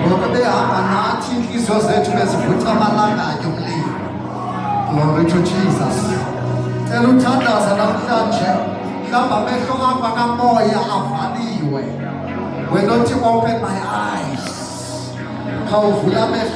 ngoba behamba nathi inhliziyo zethu bezivutha amalanganya omlilo. Glory to Jesus. Cela uthandaza namhlanje mhlawumbe amehlo akho kamoya avaliwe. When not open my eyes. Khawuvula amehlo